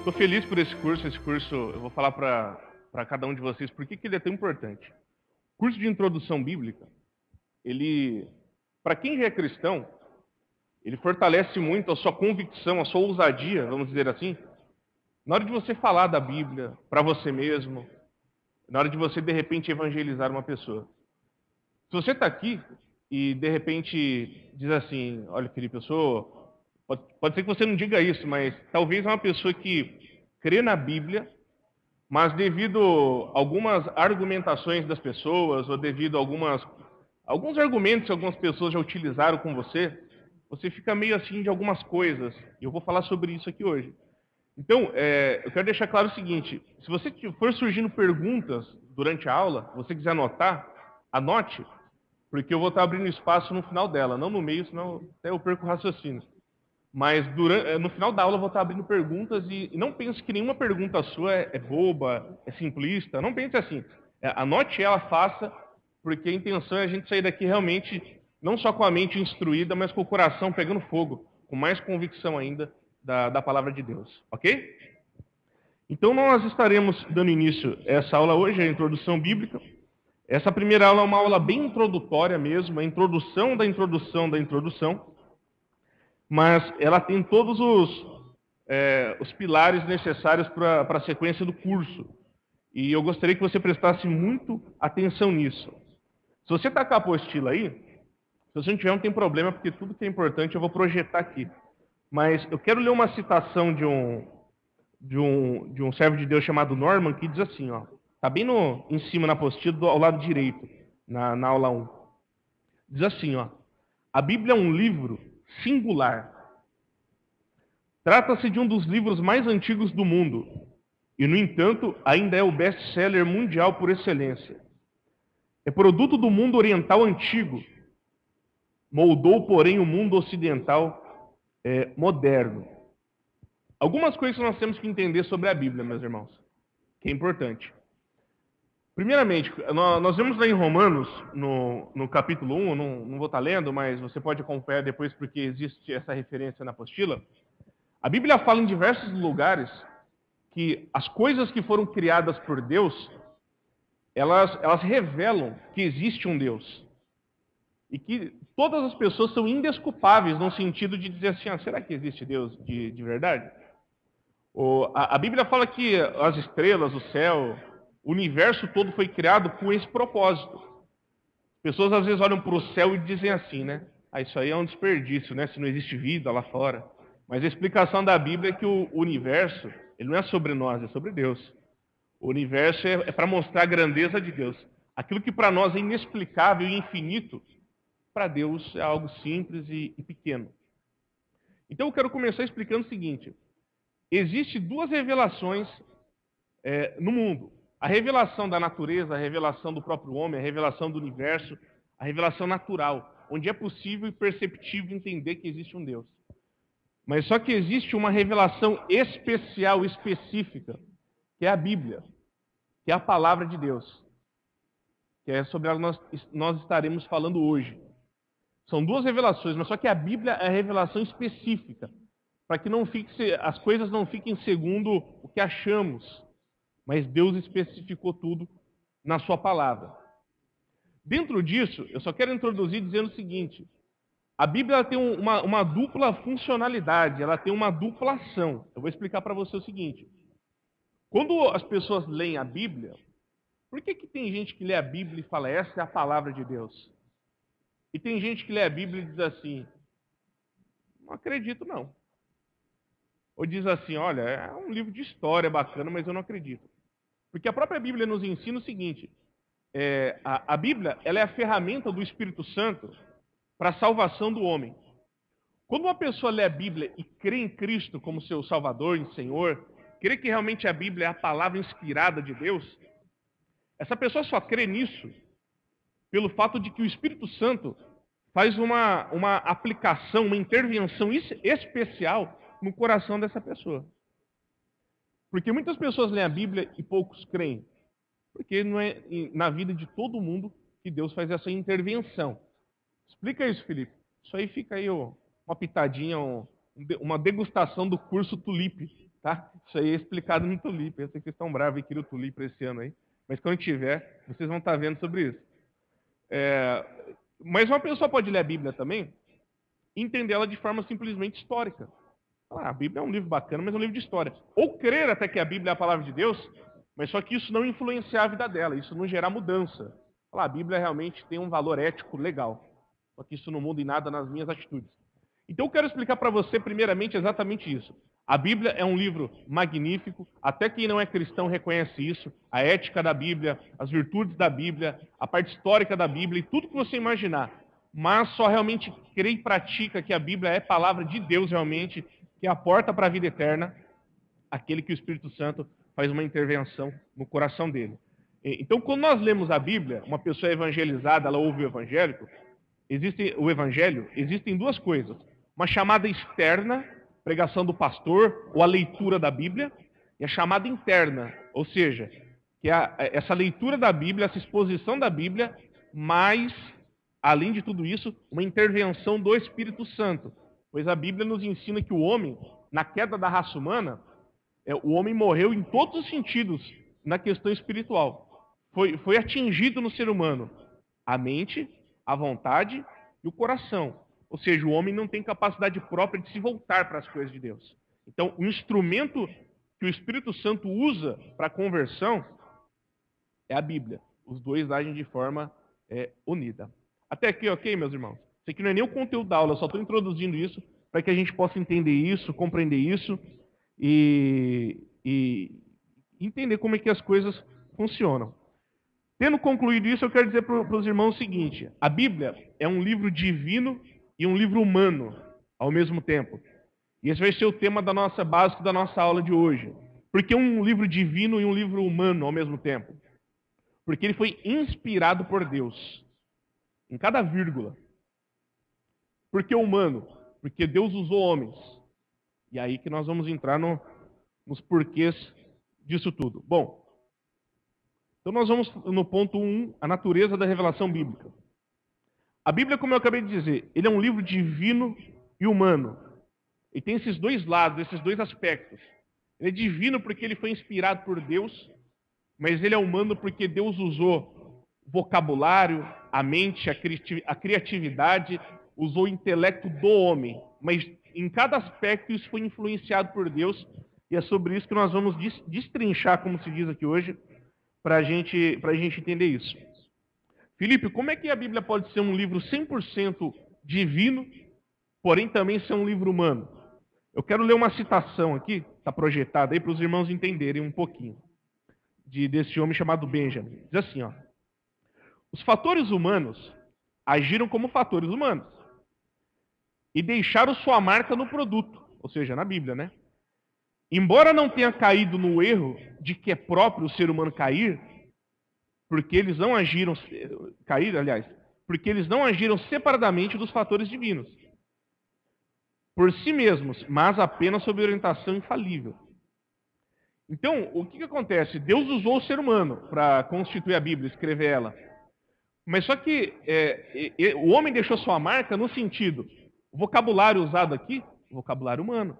Estou feliz por esse curso. Esse curso, eu vou falar para cada um de vocês por que ele é tão importante. O curso de introdução bíblica, ele, para quem já é cristão, ele fortalece muito a sua convicção, a sua ousadia, vamos dizer assim, na hora de você falar da Bíblia para você mesmo, na hora de você, de repente, evangelizar uma pessoa. Se você está aqui e, de repente, diz assim, olha, Felipe, eu sou... Pode ser que você não diga isso, mas talvez é uma pessoa que crê na Bíblia, mas devido a algumas argumentações das pessoas, ou devido a alguns argumentos que algumas pessoas já utilizaram com você, você fica meio assim de algumas coisas. E eu vou falar sobre isso aqui hoje. Então, eu quero deixar claro o seguinte: se você for surgindo perguntas durante a aula, você quiser anotar, anote, porque eu vou estar abrindo espaço no final dela, não no meio, senão até eu perco o raciocínio. Mas no final da aula eu vou estar abrindo perguntas e não pense que nenhuma pergunta sua é boba, é simplista. Não pense assim. Anote ela, faça, porque a intenção é a gente sair daqui realmente, não só com a mente instruída, mas com o coração pegando fogo, com mais convicção ainda da palavra de Deus. Ok? Então nós estaremos dando início a essa aula hoje, a introdução bíblica. Essa primeira aula é uma aula bem introdutória mesmo, a introdução da introdução da introdução. Mas ela tem todos os pilares necessários para a sequência do curso. E eu gostaria que você prestasse muito atenção nisso. Se você está com a apostila aí, se você não tiver, não tem problema, porque tudo que é importante eu vou projetar aqui. Mas eu quero ler uma citação de um servo de Deus chamado Norman, que diz assim, ó, está bem em cima na apostila, ao lado direito, na aula 1. Diz assim, ó, a Bíblia é um livro singular. Trata-se de um dos livros mais antigos do mundo e, no entanto, ainda é o best-seller mundial por excelência. É produto do mundo oriental antigo, moldou, porém, o mundo ocidental moderno. Algumas coisas que nós temos que entender sobre a Bíblia, meus irmãos, que é importante. Primeiramente, nós vemos lá em Romanos, no capítulo 1, eu não vou estar lendo, mas você pode acompanhar depois porque existe essa referência na apostila. A Bíblia fala em diversos lugares que as coisas que foram criadas por Deus, elas revelam que existe um Deus. E que todas as pessoas são indesculpáveis no sentido de dizer assim, será que existe Deus de verdade? A Bíblia fala que as estrelas, o céu, o universo todo foi criado com esse propósito. As pessoas às vezes olham para o céu e dizem assim, né? Isso aí é um desperdício, né? Se não existe vida lá fora. Mas a explicação da Bíblia é que o universo, ele não é sobre nós, é sobre Deus. O universo é para mostrar a grandeza de Deus. Aquilo que para nós é inexplicável e infinito, para Deus é algo simples e pequeno. Então eu quero começar explicando o seguinte: existem duas revelações no mundo. A revelação da natureza, a revelação do próprio homem, a revelação do universo, a revelação natural, onde é possível e perceptível entender que existe um Deus. Mas só que existe uma revelação especial, específica, que é a Bíblia, que é a palavra de Deus, que é sobre ela nós estaremos falando hoje. São duas revelações, mas só que a Bíblia é a revelação específica, para que as coisas não fiquem segundo o que achamos, mas Deus especificou tudo na sua palavra. Dentro disso, eu só quero introduzir dizendo o seguinte: a Bíblia tem uma dupla funcionalidade, ela tem uma dupla ação. Eu vou explicar para você o seguinte: quando as pessoas leem a Bíblia, por que tem gente que lê a Bíblia e fala, essa é a palavra de Deus? E tem gente que lê a Bíblia e diz assim, não acredito não. Ou diz assim, olha, é um livro de história bacana, mas eu não acredito. Porque a própria Bíblia nos ensina o seguinte: a Bíblia ela é a ferramenta do Espírito Santo para a salvação do homem. Quando uma pessoa lê a Bíblia e crê em Cristo como seu Salvador e Senhor, crê que realmente a Bíblia é a palavra inspirada de Deus, essa pessoa só crê nisso pelo fato de que o Espírito Santo faz uma aplicação, uma intervenção especial no coração dessa pessoa. Porque muitas pessoas leem a Bíblia e poucos creem. Porque não é na vida de todo mundo que Deus faz essa intervenção. Explica isso, Felipe. Isso aí fica aí uma pitadinha, uma degustação do curso Tulipe tá? Isso aí é explicado no Tulip. Eu sei que vocês estão bravos e queriam o Tulip para esse ano aí. Mas quando tiver, vocês vão estar vendo sobre isso. Mas uma pessoa pode ler a Bíblia também e entender ela de forma simplesmente histórica. A Bíblia é um livro bacana, mas é um livro de história. Ou crer até que a Bíblia é a palavra de Deus, mas só que isso não influenciar a vida dela, isso não gerar mudança. A Bíblia realmente tem um valor ético legal, só que isso não muda em nada nas minhas atitudes. Então eu quero explicar para você primeiramente exatamente isso. A Bíblia é um livro magnífico, até quem não é cristão reconhece isso, a ética da Bíblia, as virtudes da Bíblia, a parte histórica da Bíblia e tudo que você imaginar. Mas só realmente crê e pratica que a Bíblia é palavra de Deus realmente, que é a porta para a vida eterna, aquele que o Espírito Santo faz uma intervenção no coração dele. Então, quando nós lemos a Bíblia, uma pessoa evangelizada, ela ouve o Evangelho, existem duas coisas. Uma chamada externa, pregação do pastor, ou a leitura da Bíblia, e a chamada interna, ou seja, que é essa leitura da Bíblia, essa exposição da Bíblia, mas, além de tudo isso, uma intervenção do Espírito Santo. Pois a Bíblia nos ensina que o homem, na queda da raça humana, o homem morreu em todos os sentidos na questão espiritual. Foi atingido no ser humano a mente, a vontade e o coração. Ou seja, o homem não tem capacidade própria de se voltar para as coisas de Deus. Então, o instrumento que o Espírito Santo usa para a conversão é a Bíblia. Os dois agem de forma unida. Até aqui, ok, meus irmãos? Isso aqui não é nem o conteúdo da aula, eu só estou introduzindo isso para que a gente possa entender isso, compreender isso e entender como é que as coisas funcionam. Tendo concluído isso, eu quero dizer para os irmãos o seguinte: a Bíblia é um livro divino e um livro humano ao mesmo tempo. E esse vai ser o tema da nossa básica da nossa aula de hoje. Por que um livro divino e um livro humano ao mesmo tempo? Porque ele foi inspirado por Deus, em cada vírgula. Por que humano? Porque Deus usou homens. E aí que nós vamos entrar nos porquês disso tudo. Bom, então nós vamos no ponto 1, a natureza da revelação bíblica. A Bíblia, como eu acabei de dizer, ele é um livro divino e humano. E tem esses dois lados, esses dois aspectos. Ele é divino porque ele foi inspirado por Deus, mas ele é humano porque Deus usou o vocabulário, a mente, a criatividade, usou o intelecto do homem. Mas em cada aspecto isso foi influenciado por Deus, e é sobre isso que nós vamos destrinchar, como se diz aqui hoje, para a gente entender isso. Felipe, como é que a Bíblia pode ser um livro 100% divino, porém também ser um livro humano? Eu quero ler uma citação aqui, está projetada aí para os irmãos entenderem um pouquinho, desse homem chamado Benjamin. Diz assim, ó: os fatores humanos agiram como fatores humanos e deixaram sua marca no produto, ou seja, na Bíblia, né? Embora não tenha caído no erro de que é próprio o ser humano cair, porque eles não agiram separadamente dos fatores divinos, por si mesmos, mas apenas sob orientação infalível. Então, o que acontece? Deus usou o ser humano para constituir a Bíblia, escrever ela. Mas só que o homem deixou sua marca no sentido, o vocabulário usado aqui, o vocabulário humano.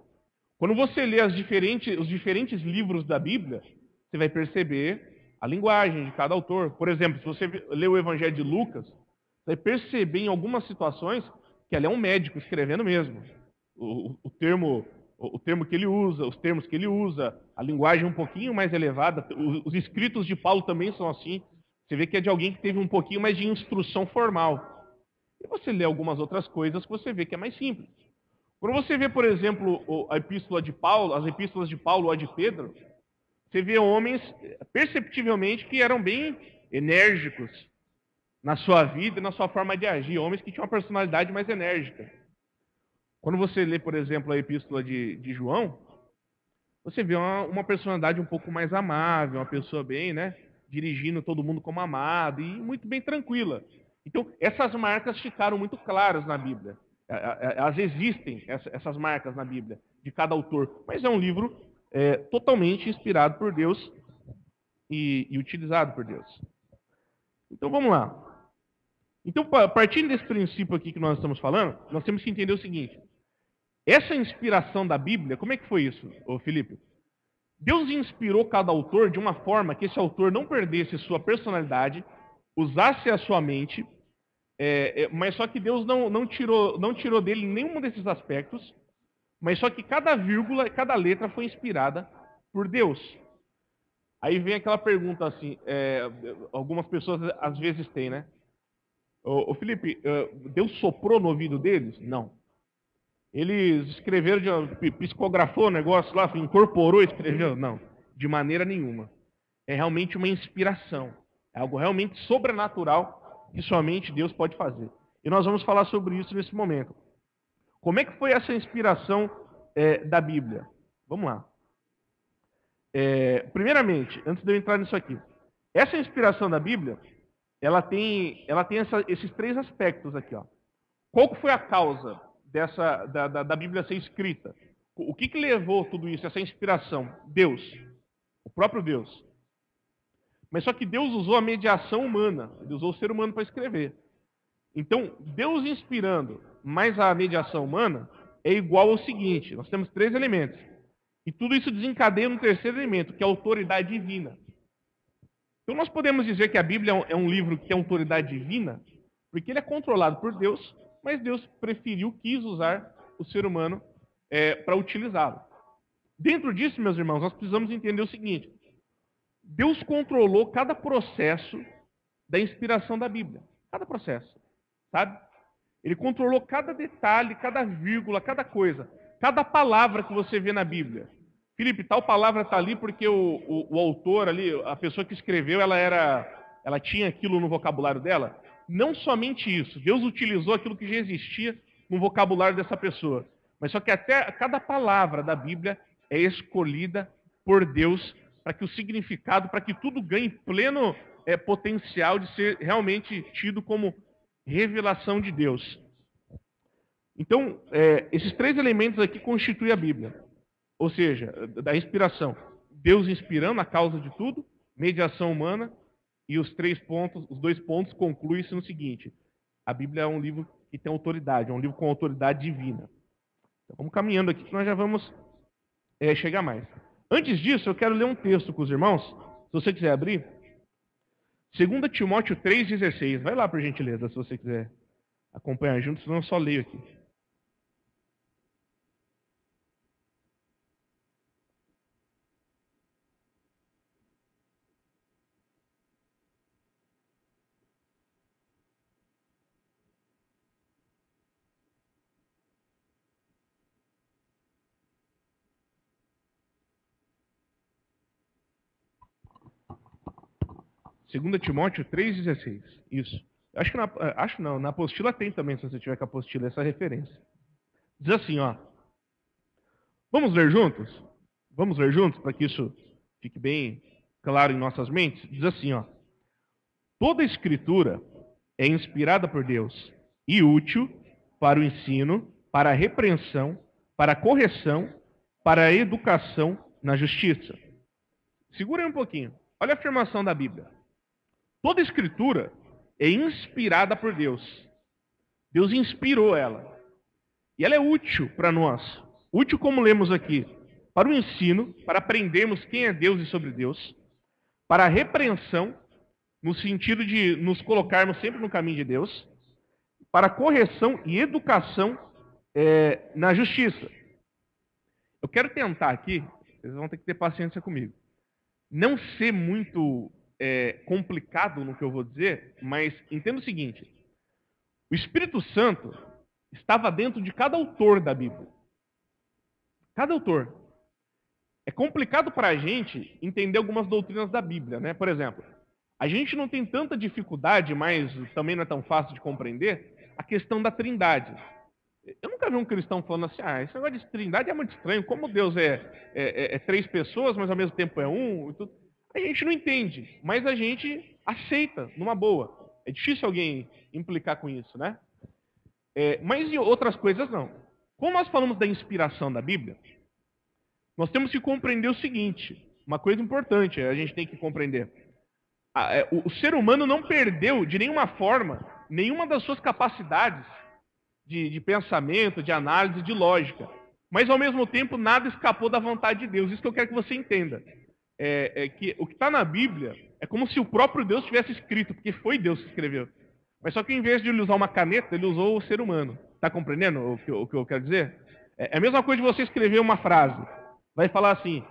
Quando você lê os diferentes livros da Bíblia, você vai perceber a linguagem de cada autor. Por exemplo, se você lê o Evangelho de Lucas, você vai perceber em algumas situações que ele é um médico escrevendo mesmo. O termo que ele usa, os termos que ele usa, a linguagem um pouquinho mais elevada. Os escritos de Paulo também são assim. Você vê que é de alguém que teve um pouquinho mais de instrução formal. E você lê algumas outras coisas que você vê que é mais simples. Quando você vê, por exemplo, as epístolas de Paulo ou a de Pedro, você vê homens, perceptivelmente, que eram bem enérgicos na sua vida e na sua forma de agir. Homens que tinham uma personalidade mais enérgica. Quando você lê, por exemplo, a epístola de João, você vê uma personalidade um pouco mais amável, uma pessoa bem, né, dirigindo todo mundo como amado e muito bem tranquila. Então, essas marcas ficaram muito claras na Bíblia. Elas existem, essas marcas na Bíblia, de cada autor. Mas é um livro totalmente inspirado por Deus e utilizado por Deus. Então, vamos lá. Então, partindo desse princípio aqui que nós estamos falando, nós temos que entender o seguinte. Essa inspiração da Bíblia, como é que foi isso, Felipe? Deus inspirou cada autor de uma forma que esse autor não perdesse sua personalidade, usasse a sua mente, mas só que Deus não tirou dele nenhum desses aspectos, mas só que cada vírgula, cada letra foi inspirada por Deus. Aí vem aquela pergunta assim, algumas pessoas às vezes têm, né? Ô Felipe, Deus soprou no ouvido deles? Não. Eles escreveram, psicografou o negócio lá, incorporou, escreveu? Não, de maneira nenhuma. É realmente uma inspiração. É algo realmente sobrenatural que somente Deus pode fazer. E nós vamos falar sobre isso nesse momento. Como é que foi essa inspiração da Bíblia? Vamos lá. Primeiramente, antes de eu entrar nisso aqui, essa inspiração da Bíblia, ela tem esses três aspectos aqui, ó. Qual que foi a causa da Bíblia ser escrita? O que levou tudo isso, essa inspiração? Deus, o próprio Deus. Mas só que Deus usou a mediação humana, ele usou o ser humano para escrever. Então, Deus inspirando mais a mediação humana é igual ao seguinte: nós temos três elementos. E tudo isso desencadeia no terceiro elemento, que é a autoridade divina. Então nós podemos dizer que a Bíblia é um livro que tem autoridade divina, porque ele é controlado por Deus, mas Deus quis usar o ser humano para utilizá-lo. Dentro disso, meus irmãos, nós precisamos entender o seguinte: Deus controlou cada processo da inspiração da Bíblia. Cada processo, sabe? Ele controlou cada detalhe, cada vírgula, cada coisa. Cada palavra que você vê na Bíblia. Felipe, tal palavra está ali porque o autor ali, a pessoa que escreveu, ela tinha aquilo no vocabulário dela. Não somente isso. Deus utilizou aquilo que já existia no vocabulário dessa pessoa. Mas só que até cada palavra da Bíblia é escolhida por Deus para que o significado, para que tudo ganhe pleno potencial de ser realmente tido como revelação de Deus. Então, esses três elementos aqui constituem a Bíblia. Ou seja, da inspiração. Deus inspirando a causa de tudo, mediação humana, e os dois pontos concluem-se no seguinte: a Bíblia é um livro que tem autoridade, é um livro com autoridade divina. Então, vamos caminhando aqui que nós já vamos chegar mais. Antes disso, eu quero ler um texto com os irmãos, se você quiser abrir. 2 Timóteo 3,16. Vai lá, por gentileza, se você quiser acompanhar junto, senão eu só leio aqui. Segunda Timóteo 3,16. Isso. Na apostila tem também, se você tiver com a apostila, essa referência. Diz assim, ó. Vamos ler juntos? Vamos ler juntos para que isso fique bem claro em nossas mentes? Diz assim, ó. Toda escritura é inspirada por Deus e útil para o ensino, para a repreensão, para a correção, para a educação na justiça. Segura aí um pouquinho. Olha a afirmação da Bíblia. Toda escritura é inspirada por Deus. Deus inspirou ela. E ela é útil para nós. Útil, como lemos aqui, para o ensino, para aprendermos quem é Deus e sobre Deus, para a repreensão, no sentido de nos colocarmos sempre no caminho de Deus, para a correção e educação na justiça. Eu quero tentar aqui, vocês vão ter que ter paciência comigo, não ser muito complicado no que eu vou dizer, mas entenda o seguinte: o Espírito Santo estava dentro de cada autor da Bíblia. Cada autor. É complicado para a gente entender algumas doutrinas da Bíblia, né? Por exemplo, a gente não tem tanta dificuldade, mas também não é tão fácil de compreender, a questão da Trindade. Eu nunca vi um cristão falando assim: esse negócio de Trindade é muito estranho, como Deus é três pessoas, mas ao mesmo tempo é um. E tudo. A gente não entende, mas a gente aceita numa boa. É difícil alguém implicar com isso, né? Mas em outras coisas não. Como nós falamos da inspiração da Bíblia, nós temos que compreender o seguinte, uma coisa importante a gente tem que compreender. O ser humano não perdeu de nenhuma forma nenhuma das suas capacidades de pensamento, de análise, de lógica. mas ao mesmo tempo nada escapou da vontade de Deus. Isso que eu quero que você entenda. É que o que está na Bíblia é como se o próprio Deus tivesse escrito, porque foi Deus que escreveu. Mas só que em vez de ele usar uma caneta, ele usou o ser humano. Está compreendendo o que eu quero dizer? É a mesma coisa de você escrever uma frase. Vai falar assim,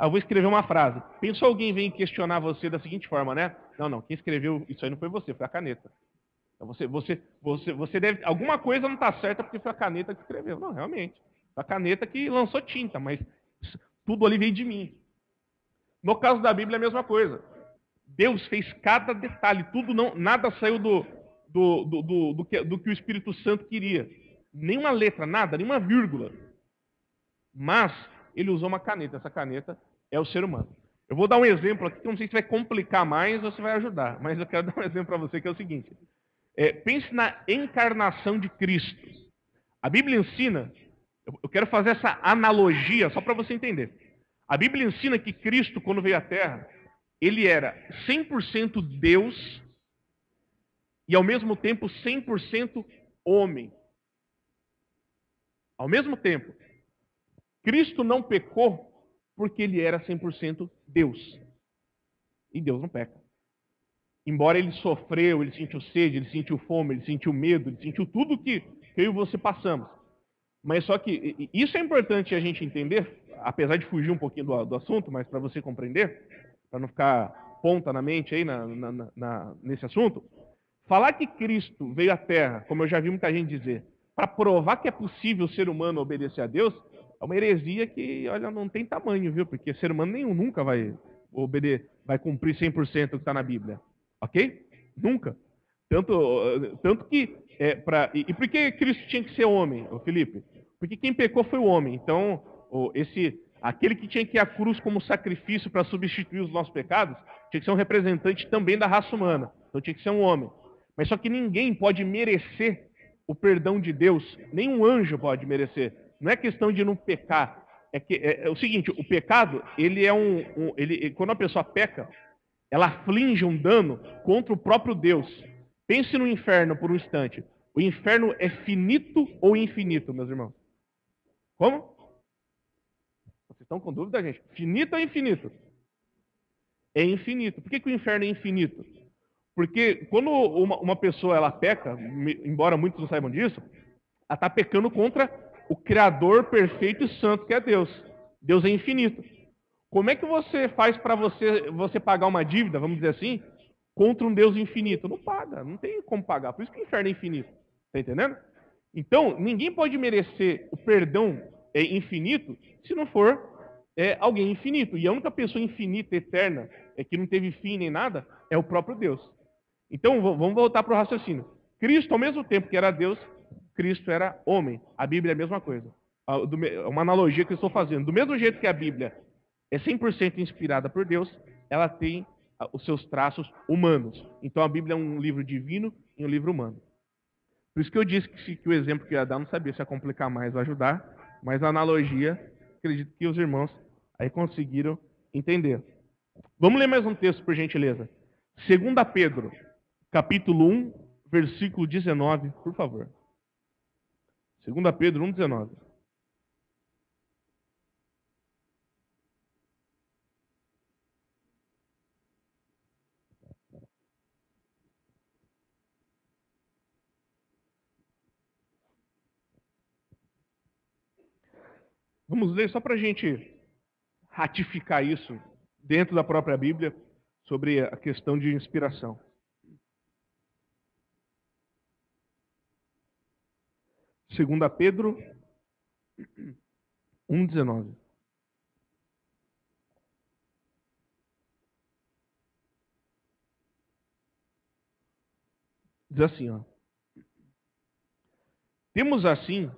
eu vou escrever uma frase. Pensou alguém vem questionar você da seguinte forma, né? Não, quem escreveu isso aí não foi você, foi a caneta. Então você deve... Alguma coisa não está certa porque foi a caneta que escreveu. Não, realmente. Foi a caneta que lançou tinta, mas tudo ali veio de mim. No caso da Bíblia é a mesma coisa. Deus fez cada detalhe, nada saiu do que o Espírito Santo queria. Nenhuma letra, nada, nenhuma vírgula. Mas ele usou uma caneta. Essa caneta é o ser humano. Eu vou dar um exemplo aqui, que eu não sei se vai complicar mais ou se vai ajudar. Mas eu quero dar um exemplo para você, que é o seguinte. Pense na encarnação de Cristo. A Bíblia ensina, eu quero fazer essa analogia só para você entender. A Bíblia ensina que Cristo, quando veio à Terra, ele era 100% Deus e, ao mesmo tempo, 100% homem. Ao mesmo tempo, Cristo não pecou porque ele era 100% Deus. E Deus não peca. Embora ele sofreu, ele sentiu sede, ele sentiu fome, ele sentiu medo, ele sentiu tudo que eu e você passamos. Mas só que isso é importante a gente entender, apesar de fugir um pouquinho do assunto, mas para você compreender, para não ficar ponta na mente aí nesse assunto, falar que Cristo veio à Terra, como eu já vi muita gente dizer, para provar que é possível o ser humano obedecer a Deus, é uma heresia que, olha, não tem tamanho, viu? Porque ser humano nenhum nunca vai cumprir 100% o que está na Bíblia. Ok? Nunca. Tanto que... E por que Cristo tinha que ser homem, Felipe? Porque quem pecou foi o homem. Então, aquele que tinha que ir à cruz como sacrifício para substituir os nossos pecados, tinha que ser um representante também da raça humana. Então tinha que ser um homem. Mas só que ninguém pode merecer o perdão de Deus. Nenhum anjo pode merecer. Não é questão de não pecar. É o seguinte, o pecado, ele é quando a pessoa peca, ela aflige um dano contra o próprio Deus. Pense no inferno por um instante. O inferno é finito ou infinito, meus irmãos? Como? Vocês estão com dúvida, gente? Finito ou infinito? É infinito. Por que o inferno é infinito? Porque quando uma pessoa ela peca, embora muitos não saibam disso, ela está pecando contra o Criador perfeito e santo que é Deus. Deus é infinito. Como é que você faz para você pagar uma dívida, vamos dizer assim, contra um Deus infinito? Não paga, não tem como pagar. Por isso que o inferno é infinito. Está entendendo? Então, ninguém pode merecer o perdão infinito se não for alguém infinito. E a única pessoa infinita, eterna, que não teve fim nem nada, é o próprio Deus. Então, vamos voltar para o raciocínio. Cristo, ao mesmo tempo que era Deus, Cristo era homem. A Bíblia é a mesma coisa. Uma analogia que eu estou fazendo. Do mesmo jeito que a Bíblia é 100% inspirada por Deus, ela tem os seus traços humanos. Então, a Bíblia é um livro divino e um livro humano. Por isso que eu disse que o exemplo que eu ia dar, não sabia se ia complicar mais ou ajudar, mas a analogia, acredito que os irmãos aí conseguiram entender. Vamos ler mais um texto, por gentileza. 2 Pedro, capítulo 1, versículo 19, por favor. 2 Pedro 1, 19. Vamos ler só para a gente ratificar isso dentro da própria Bíblia sobre a questão de inspiração. 2 Pedro 1,19. Diz assim, ó. Temos assim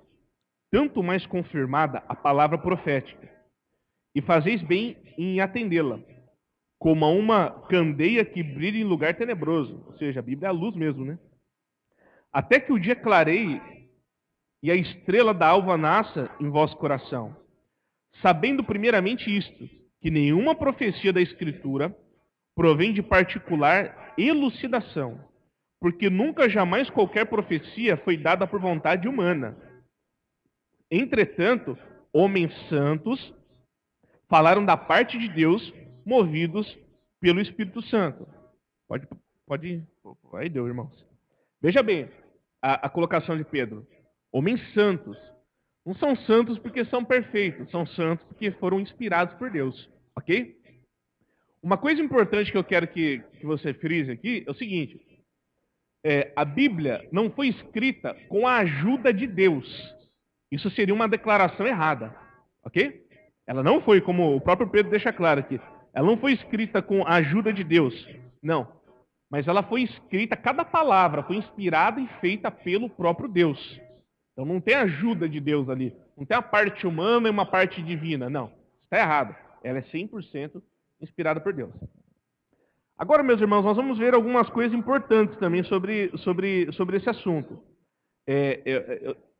tanto mais confirmada a palavra profética, e fazeis bem em atendê-la, como a uma candeia que brilha em lugar tenebroso. Ou seja, a Bíblia é a luz mesmo, né? Até que o dia clareie e a estrela da alva nasça em vosso coração. Sabendo primeiramente isto, que nenhuma profecia da Escritura provém de particular elucidação, porque nunca jamais qualquer profecia foi dada por vontade humana. Entretanto, homens santos, falaram da parte de Deus, movidos pelo Espírito Santo. Pode aí deu, irmãos. Veja bem a colocação de Pedro. Homens santos. Não são santos porque são perfeitos, são santos porque foram inspirados por Deus. Ok? Uma coisa importante que eu quero que você frise aqui é o seguinte. A Bíblia não foi escrita com a ajuda de Deus. Isso seria uma declaração errada. Ok? Ela não foi, como o próprio Pedro deixa claro aqui, ela não foi escrita com a ajuda de Deus. Não. Mas ela foi escrita, cada palavra foi inspirada e feita pelo próprio Deus. Então não tem ajuda de Deus ali. Não tem a parte humana e uma parte divina. Não. Está errado. Ela é 100% inspirada por Deus. Agora, meus irmãos, nós vamos ver algumas coisas importantes também sobre esse assunto.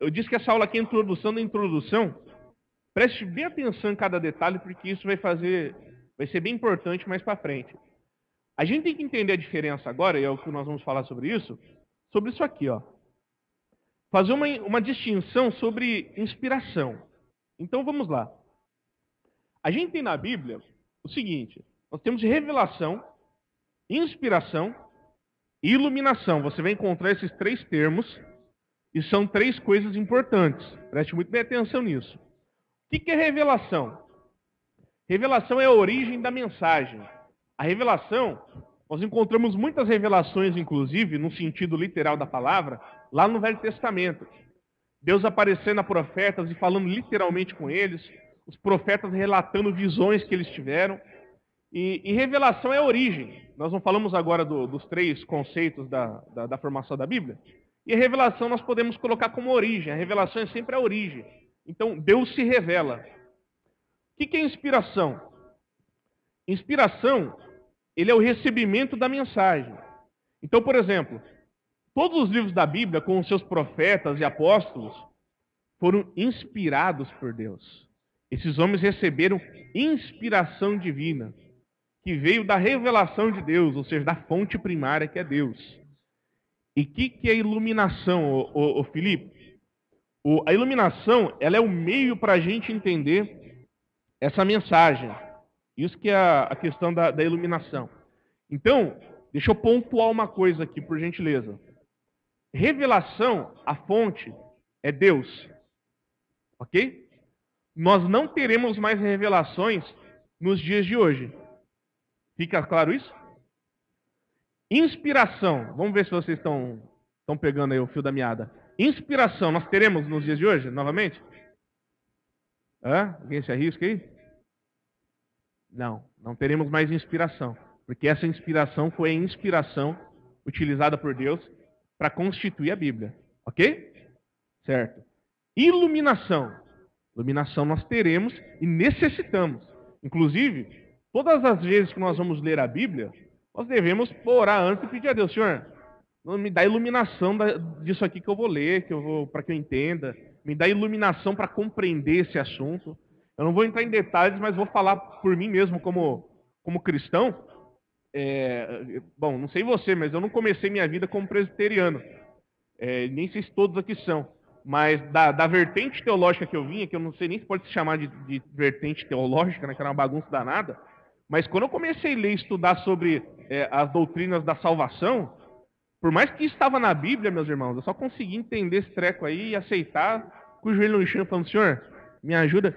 Eu disse que essa aula aqui é a introdução da introdução. Preste bem atenção em cada detalhe, porque isso vai ser bem importante mais para frente. A gente tem que entender a diferença agora, e é o que nós vamos falar sobre isso aqui, ó. Fazer uma distinção sobre inspiração. Então vamos lá. A gente tem na Bíblia o seguinte: nós temos revelação, inspiração e iluminação. Você vai encontrar esses três termos e são três coisas importantes. Preste muito bem atenção nisso. O que é revelação? Revelação é a origem da mensagem. A revelação, nós encontramos muitas revelações, inclusive, no sentido literal da palavra, lá no Velho Testamento. Deus aparecendo a profetas e falando literalmente com eles, os profetas relatando visões que eles tiveram. E revelação é a origem. Nós não falamos agora dos três conceitos da formação da Bíblia. E a revelação nós podemos colocar como origem. A revelação é sempre a origem. Então, Deus se revela. O que é inspiração? Inspiração, ele é o recebimento da mensagem. Então, por exemplo, todos os livros da Bíblia, com os seus profetas e apóstolos, foram inspirados por Deus. Esses homens receberam inspiração divina, que veio da revelação de Deus, ou seja, da fonte primária que é Deus. E o que é iluminação, Filipe? A iluminação, ela é o meio para a gente entender essa mensagem. Isso que é a questão da iluminação. Então, deixa eu pontuar uma coisa aqui, por gentileza. Revelação, a fonte, é Deus. Ok? Nós não teremos mais revelações nos dias de hoje. Fica claro isso? Inspiração. Vamos ver se vocês estão pegando aí o fio da meada. Inspiração, nós teremos nos dias de hoje, novamente? Alguém se arrisca aí? Não teremos mais inspiração. Porque essa inspiração foi a inspiração utilizada por Deus para constituir a Bíblia. Ok? Certo. Iluminação. Iluminação nós teremos e necessitamos. Inclusive, todas as vezes que nós vamos ler a Bíblia, nós devemos orar antes e pedir a Deus: Senhor, me dá iluminação disso aqui que eu vou ler, para que eu entenda. Me dá iluminação para compreender esse assunto. Eu não vou entrar em detalhes, mas vou falar por mim mesmo como cristão. Bom, não sei você, mas eu não comecei minha vida como presbiteriano. Nem sei se todos aqui são. Mas da vertente teológica que eu vinha, que eu não sei nem se pode se chamar de vertente teológica, né, que era uma bagunça danada. Mas quando eu comecei a ler e estudar sobre as doutrinas da salvação, por mais que estava na Bíblia, meus irmãos, eu só consegui entender esse treco aí e aceitar com o joelho no chão, falando: Senhor, me ajuda.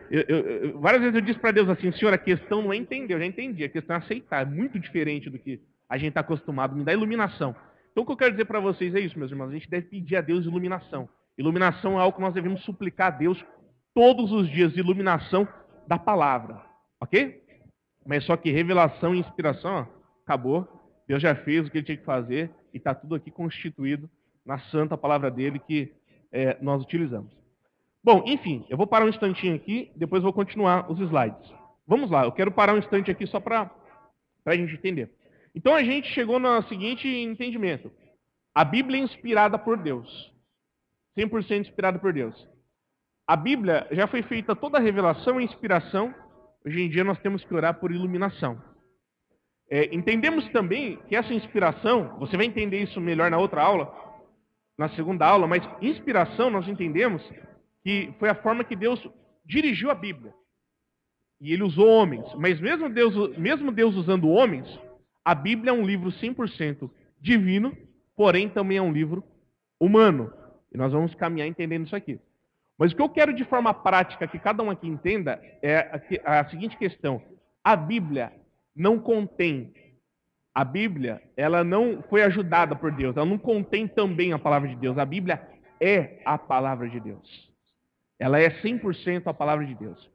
Várias vezes eu disse para Deus assim: Senhor, a questão não é entender, eu já entendi, a questão é aceitar. É muito diferente do que a gente está acostumado, me dá iluminação. Então o que eu quero dizer para vocês é isso, meus irmãos, a gente deve pedir a Deus iluminação. Iluminação é algo que nós devemos suplicar a Deus todos os dias, iluminação da palavra, ok? Mas só que revelação e inspiração, acabou. Deus já fez o que ele tinha que fazer e está tudo aqui constituído na santa palavra dele que nós utilizamos. Bom, enfim, eu vou parar um instantinho aqui, depois vou continuar os slides. Vamos lá, eu quero parar um instante aqui só para a gente entender. Então a gente chegou no seguinte entendimento. A Bíblia é inspirada por Deus. 100% inspirada por Deus. A Bíblia já foi feita toda a revelação e inspiração. Hoje em dia nós temos que orar por iluminação. Entendemos também que essa inspiração, você vai entender isso melhor na outra aula, na segunda aula, mas inspiração nós entendemos que foi a forma que Deus dirigiu a Bíblia. E ele usou homens. Mas mesmo Deus usando homens, a Bíblia é um livro 100% divino, porém também é um livro humano. E nós vamos caminhar entendendo isso aqui. Mas o que eu quero de forma prática que cada um aqui entenda é a seguinte questão. A Bíblia não contém, a Bíblia, ela não foi ajudada por Deus, ela não contém também a palavra de Deus. A Bíblia é a palavra de Deus. Ela é 100% a palavra de Deus.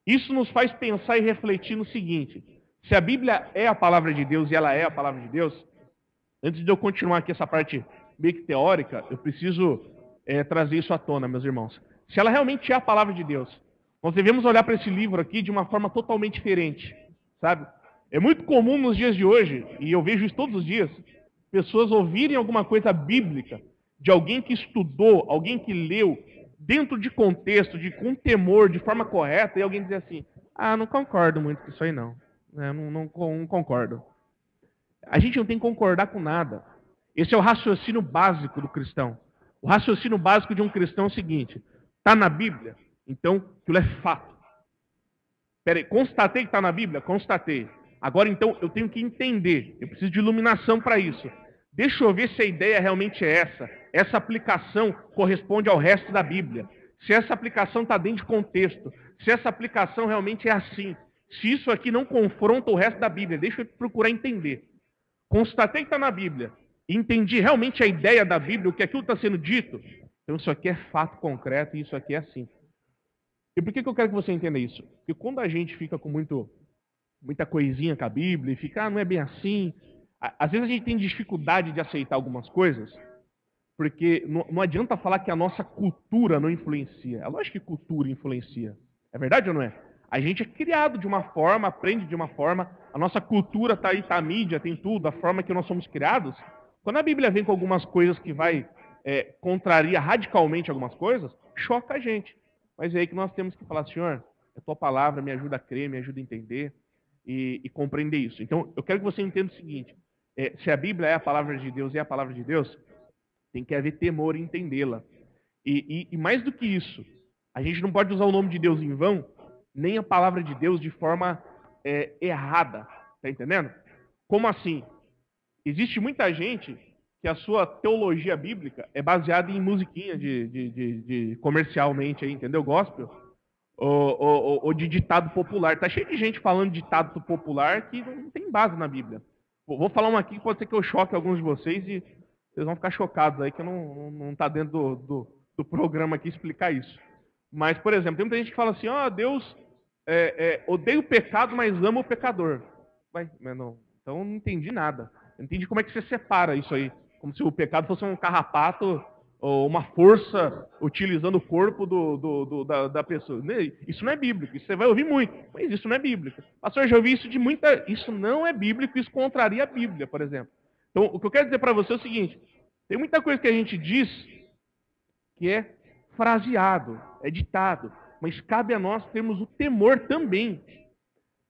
Isso nos faz pensar e refletir no seguinte: se a Bíblia é a palavra de Deus e ela é a palavra de Deus, antes de eu continuar aqui essa parte meio que teórica, eu preciso trazer isso à tona, meus irmãos. Se ela realmente é a palavra de Deus, nós devemos olhar para esse livro aqui de uma forma totalmente diferente, sabe? É muito comum nos dias de hoje, e eu vejo isso todos os dias, pessoas ouvirem alguma coisa bíblica de alguém que estudou, alguém que leu, dentro de contexto, com temor, de forma correta, e alguém dizer assim: ah, não concordo muito com isso aí não. Não concordo. A gente não tem que concordar com nada. Esse é o raciocínio básico do cristão. O raciocínio básico de um cristão é o seguinte: está na Bíblia, então aquilo é fato. Peraí, constatei que está na Bíblia? Constatei. Agora então eu tenho que entender, eu preciso de iluminação para isso. Deixa eu ver se a ideia realmente é essa. Essa aplicação corresponde ao resto da Bíblia. Se essa aplicação está dentro de contexto. Se essa aplicação realmente é assim. Se isso aqui não confronta o resto da Bíblia. Deixa eu procurar entender. Constatei que está na Bíblia. Entendi realmente a ideia da Bíblia, o que aquilo está sendo dito. Então isso aqui é fato concreto e isso aqui é assim. E por que eu quero que você entenda isso? Porque quando a gente fica com muita coisinha com a Bíblia e fica, não é bem assim... Às vezes a gente tem dificuldade de aceitar algumas coisas, porque não adianta falar que a nossa cultura não influencia. É lógico que cultura influencia. É verdade ou não é? A gente é criado de uma forma, aprende de uma forma, a nossa cultura está aí, está a mídia, tem tudo, a forma que nós somos criados. Quando a Bíblia vem com algumas coisas que contraria radicalmente algumas coisas, choca a gente. Mas é aí que nós temos que falar: Senhor, a tua palavra me ajuda a crer, me ajuda a entender e compreender isso. Então, eu quero que você entenda o seguinte: se a Bíblia é a palavra de Deus e é a palavra de Deus, tem que haver temor em entendê-la. E mais do que isso, a gente não pode usar o nome de Deus em vão, nem a palavra de Deus de forma errada. Tá entendendo? Como assim? Existe muita gente que a sua teologia bíblica é baseada em musiquinha de comercialmente, aí, entendeu? Gospel. Ou de ditado popular. Tá cheio de gente falando de ditado popular que não tem base na Bíblia. Vou falar uma aqui que pode ser que eu choque alguns de vocês e vocês vão ficar chocados aí, que não está dentro do programa aqui explicar isso. Mas, por exemplo, tem muita gente que fala assim: Deus odeia o pecado, mas ama o pecador. Mas não, então eu não entendi nada. Eu não entendi como é que você separa isso aí. Como se o pecado fosse um carrapato ou uma força utilizando o corpo da pessoa. Isso não é bíblico, isso você vai ouvir muito, mas isso não é bíblico. Pastor, já ouvi isso de muita... Isso não é bíblico, isso contraria a Bíblia, por exemplo. Então, o que eu quero dizer para você é o seguinte: tem muita coisa que a gente diz que é fraseado, é ditado, mas cabe a nós termos o temor também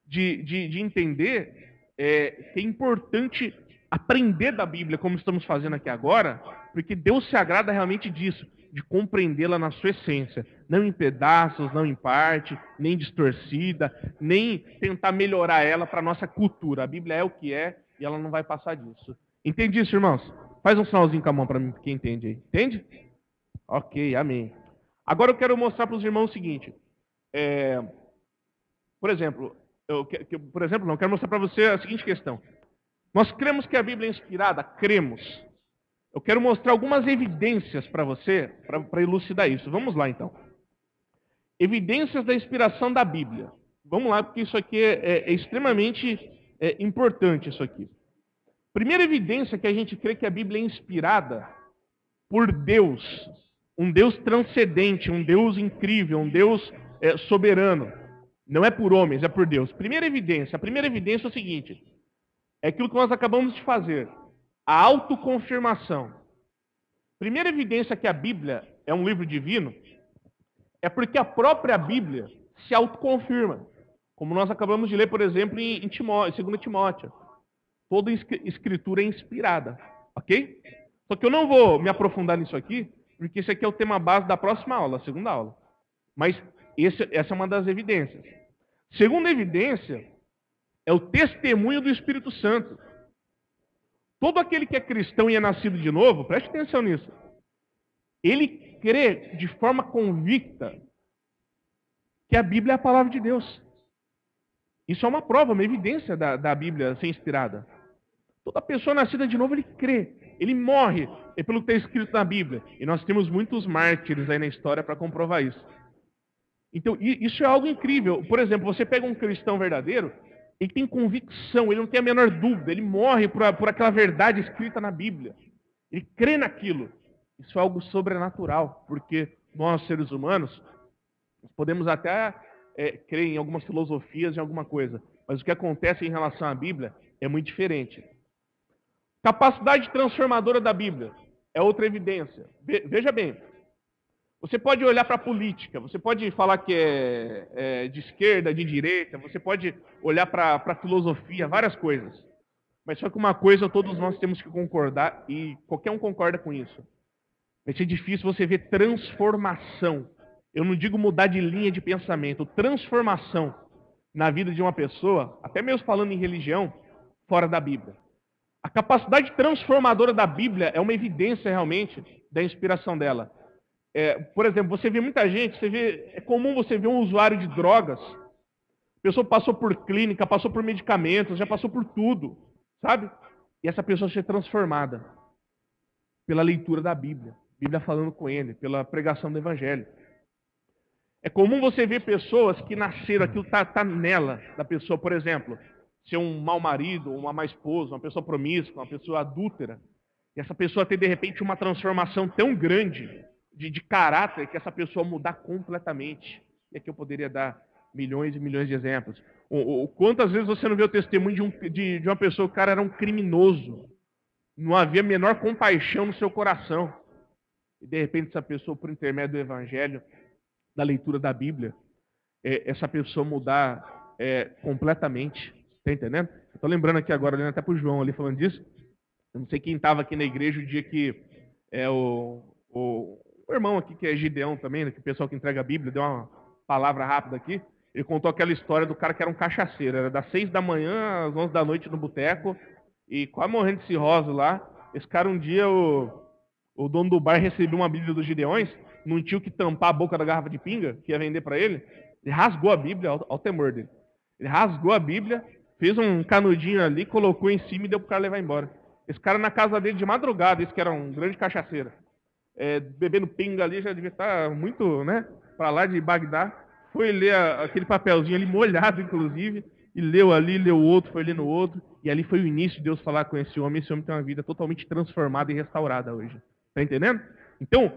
de entender que é importante aprender da Bíblia, como estamos fazendo aqui agora, porque Deus se agrada realmente disso, de compreendê-la na sua essência, não em pedaços, não em parte, nem distorcida, nem tentar melhorar ela para a nossa cultura. A Bíblia é o que é e ela não vai passar disso. Entende isso, irmãos? Faz um sinalzinho com a mão para mim, quem entende aí. Entende? Ok, amém. Agora eu quero mostrar para os irmãos o seguinte. Por exemplo, eu quero mostrar para você a seguinte questão. Nós cremos que a Bíblia é inspirada? Cremos. Eu quero mostrar algumas evidências para você, para elucidar isso. Vamos lá, então. Evidências da inspiração da Bíblia. Vamos lá, porque isso aqui é extremamente importante, isso aqui. Primeira evidência que a gente crê que a Bíblia é inspirada por Deus. Um Deus transcendente, um Deus incrível, um Deus soberano. Não é por homens, é por Deus. Primeira evidência. A primeira evidência é o seguinte: é aquilo que nós acabamos de fazer. A autoconfirmação. Primeira evidência que a Bíblia é um livro divino é porque a própria Bíblia se autoconfirma. Como nós acabamos de ler, por exemplo, em 2 Timóteo. Toda escritura é inspirada. Ok? Só que eu não vou me aprofundar nisso aqui, porque esse aqui é o tema base da próxima aula, a segunda aula. Mas Essa é uma das evidências. Segunda evidência é o testemunho do Espírito Santo. Todo aquele que é cristão e é nascido de novo, preste atenção nisso, ele crê de forma convicta que a Bíblia é a palavra de Deus. Isso é uma prova, uma evidência da Bíblia ser inspirada. Toda pessoa nascida de novo, ele crê. Ele morre pelo que está escrito na Bíblia. E nós temos muitos mártires aí na história para comprovar isso. Então, isso é algo incrível. Por exemplo, você pega um cristão verdadeiro, ele tem convicção, ele não tem a menor dúvida, ele morre por aquela verdade escrita na Bíblia. Ele crê naquilo. Isso é algo sobrenatural, porque nós, seres humanos, podemos até crer em algumas filosofias, em alguma coisa, mas o que acontece em relação à Bíblia é muito diferente. Capacidade transformadora da Bíblia é outra evidência. Veja bem, você pode olhar para a política, você pode falar que é de esquerda, de direita, você pode olhar para a filosofia, várias coisas. Mas só que uma coisa todos nós temos que concordar, e qualquer um concorda com isso. Vai ser difícil você ver transformação. Eu não digo mudar de linha de pensamento, transformação na vida de uma pessoa, até mesmo falando em religião, fora da Bíblia. A capacidade transformadora da Bíblia é uma evidência realmente da inspiração dela. Por exemplo, você vê muita gente, é comum você ver um usuário de drogas, a pessoa passou por clínica, passou por medicamentos, já passou por tudo, sabe? E essa pessoa ser transformada pela leitura da Bíblia, Bíblia falando com ele, pela pregação do Evangelho. É comum você ver pessoas que nasceram, aquilo está nela, da pessoa, por exemplo, ser um mau marido, uma má esposa, uma pessoa promíscua, uma pessoa adúltera, e essa pessoa ter de repente uma transformação tão grande de caráter que essa pessoa mudar completamente. E aqui eu poderia dar milhões e milhões de exemplos. Quantas vezes você não vê o testemunho de uma pessoa, o cara era um criminoso, não havia a menor compaixão no seu coração, e de repente essa pessoa, por intermédio do Evangelho, da leitura da Bíblia, essa pessoa mudar completamente. Está entendendo? Estou lembrando aqui agora, olhando até para o João ali falando disso. Eu não sei quem estava aqui na igreja o dia que o irmão aqui, que é Gideão também, né, que o pessoal que entrega a Bíblia, deu uma palavra rápida aqui. Ele contou aquela história do cara que era um cachaceiro. Era das 6 da manhã às 11 da noite no boteco, e quase morrendo de cirrose lá. Esse cara, um dia, o dono do bar recebeu uma Bíblia dos Gideões, não tinha o que tampar a boca da garrafa de pinga, que ia vender para ele. Ele rasgou a Bíblia, ao temor dele. Ele rasgou a Bíblia, fez um canudinho ali, colocou em cima e deu pro cara levar embora. Esse cara na casa dele de madrugada, esse que era um grande cachaceiro, bebendo pinga ali, já devia estar muito, né, para lá de Bagdá, foi ler aquele papelzinho ali, molhado inclusive, e leu ali, leu outro, foi lendo outro, e ali foi o início de Deus falar com esse homem tem uma vida totalmente transformada e restaurada hoje. Tá entendendo? Então,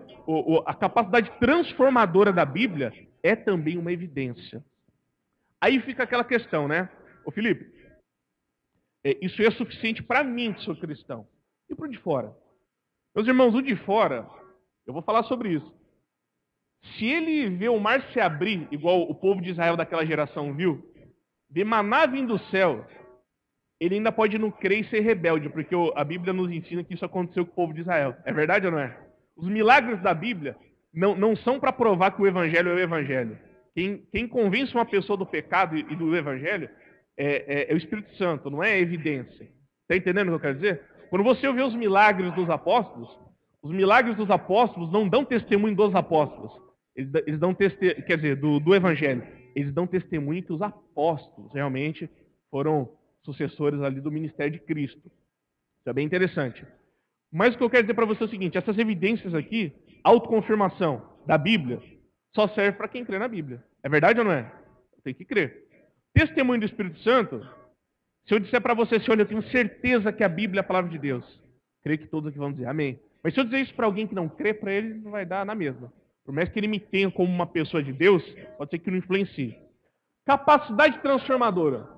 a capacidade transformadora da Bíblia é também uma evidência. Aí fica aquela questão, né? Ô Felipe, isso é suficiente para mim que sou cristão. E para o de fora? Meus irmãos, o de fora, eu vou falar sobre isso. Se ele vê o mar se abrir, igual o povo de Israel daquela geração viu, ver maná vindo do céu, ele ainda pode não crer e ser rebelde, porque a Bíblia nos ensina que isso aconteceu com o povo de Israel. É verdade ou não é? Os milagres da Bíblia não são para provar que o Evangelho é o Evangelho. Quem convence uma pessoa do pecado e do Evangelho é o Espírito Santo, não é a evidência. Está entendendo o que eu quero dizer? Quando você vê os milagres dos apóstolos não dão testemunho dos apóstolos. Eles dão testemunho, quer dizer, do Evangelho. Eles dão testemunho que os apóstolos realmente foram sucessores ali do ministério de Cristo. Isso é bem interessante. Mas o que eu quero dizer para você é o seguinte, essas evidências aqui, autoconfirmação da Bíblia, só serve para quem crê na Bíblia. É verdade ou não é? Tem que crer. Testemunho do Espírito Santo, se eu disser para você assim, olha, eu tenho certeza que a Bíblia é a palavra de Deus, creio que todos aqui vão dizer amém. Mas se eu dizer isso para alguém que não crê, para ele não vai dar na mesma. Por mais que ele me tenha como uma pessoa de Deus, pode ser que não influencie. Capacidade transformadora.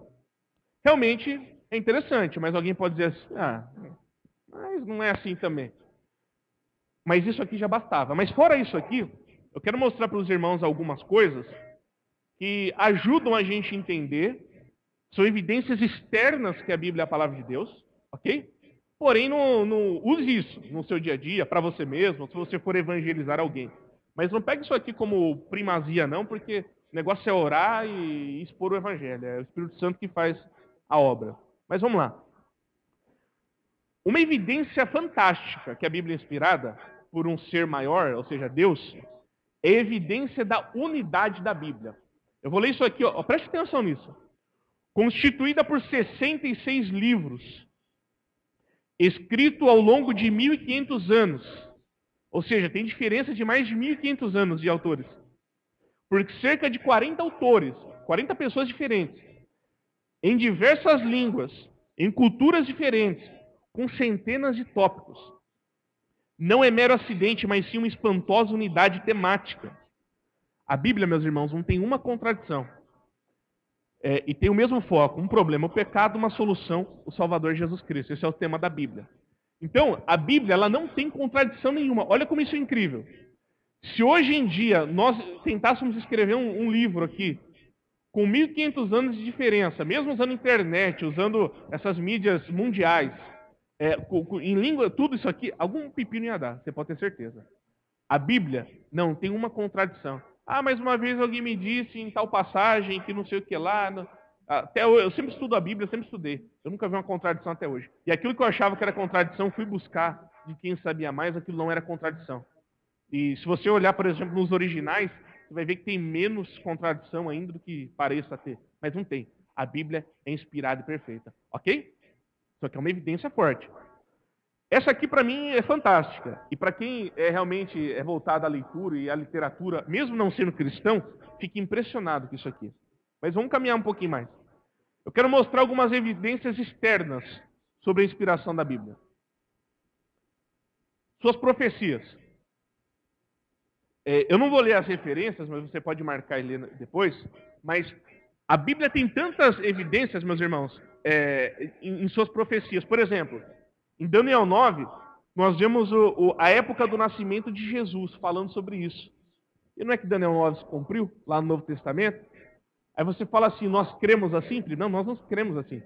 Realmente é interessante, mas alguém pode dizer assim, mas não é assim também. Mas isso aqui já bastava. Mas fora isso aqui, eu quero mostrar para os irmãos algumas coisas que ajudam a gente a entender, são evidências externas que a Bíblia é a palavra de Deus, ok? Porém, não use isso no seu dia a dia, para você mesmo, se você for evangelizar alguém. Mas não pegue isso aqui como primazia, não, porque O negócio é orar e expor o evangelho. É o Espírito Santo que faz a obra. Mas vamos lá. Uma evidência fantástica que a Bíblia é inspirada por um ser maior, ou seja, Deus, é a evidência da unidade da Bíblia. Eu vou ler isso aqui, ó, preste atenção nisso. Constituída por 66 livros, escrito ao longo de 1.500 anos, ou seja, tem diferença de mais de 1.500 anos de autores, por cerca de 40 autores, 40 pessoas diferentes, em diversas línguas, em culturas diferentes, com centenas de tópicos. Não é mero acidente, mas sim uma espantosa unidade temática. A Bíblia, meus irmãos, não tem uma contradição. E tem o mesmo foco, um problema, o pecado, uma solução, o Salvador Jesus Cristo. Esse é o tema da Bíblia. Então, a Bíblia ela não tem contradição nenhuma. Olha como isso é incrível. Se hoje em dia nós tentássemos escrever um livro aqui, com 1.500 anos de diferença, mesmo usando internet, usando essas mídias mundiais, em língua, tudo isso aqui, algum pepino ia dar, você pode ter certeza. A Bíblia não tem uma contradição. Ah, mas uma vez alguém me disse em tal passagem que não sei o que lá. Até eu sempre estudo a Bíblia, eu sempre estudei. Eu nunca vi uma contradição até hoje. E aquilo que eu achava que era contradição, fui buscar de quem sabia mais, aquilo não era contradição. E se você olhar, por exemplo, nos originais, você vai ver que tem menos contradição ainda do que pareça ter. Mas não tem. A Bíblia é inspirada e perfeita. Ok? Isso aqui é uma evidência forte. Essa aqui, para mim, é fantástica. E para quem realmente é voltado à leitura e à literatura, mesmo não sendo cristão, fica impressionado com isso aqui. Mas vamos caminhar um pouquinho mais. Eu quero mostrar algumas evidências externas sobre a inspiração da Bíblia. Suas profecias. Eu não vou ler as referências, mas você pode marcar e ler depois. Mas a Bíblia tem tantas evidências, meus irmãos, em suas profecias. Por exemplo, em Daniel 9, nós vemos a época do nascimento de Jesus, falando sobre isso. E não é que Daniel 9 se cumpriu lá no Novo Testamento? Aí você fala assim, nós cremos assim? Não, nós não cremos assim.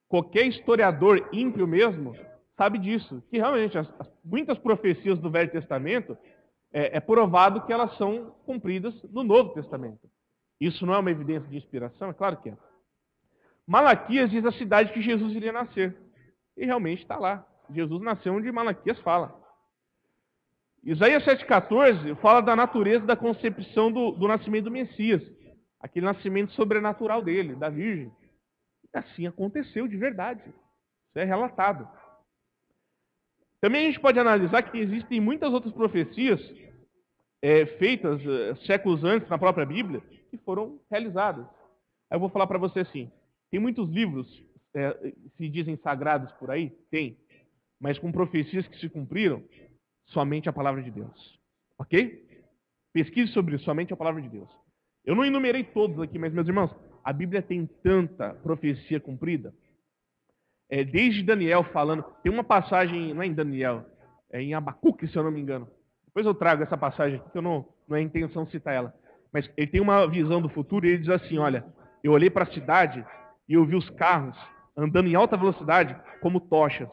Qualquer historiador ímpio mesmo sabe disso, que realmente muitas profecias do Velho Testamento é provado que elas são cumpridas no Novo Testamento. Isso não é uma evidência de inspiração? É claro que é. Malaquias diz a cidade que Jesus iria nascer. E realmente está lá. Jesus nasceu onde Malaquias fala. Isaías 7,14 fala da natureza da concepção do nascimento do Messias. Aquele nascimento sobrenatural dele, da Virgem. E assim aconteceu de verdade. Isso é relatado. Também a gente pode analisar que existem muitas outras profecias feitas séculos antes na própria Bíblia que foram realizadas. Aí eu vou falar para você assim, tem muitos livros se dizem sagrados por aí? Tem. Mas com profecias que se cumpriram, somente a palavra de Deus. Ok? Pesquise sobre isso, somente a palavra de Deus. Eu não enumerei todos aqui, mas meus irmãos, a Bíblia tem tanta profecia cumprida. Desde Daniel falando, tem uma passagem, não é em Daniel, é em Abacuque, se eu não me engano. Depois eu trago essa passagem aqui, que eu não é a intenção citar ela. Mas ele tem uma visão do futuro e ele diz assim, olha, eu olhei para a cidade e eu vi os carros andando em alta velocidade como tochas.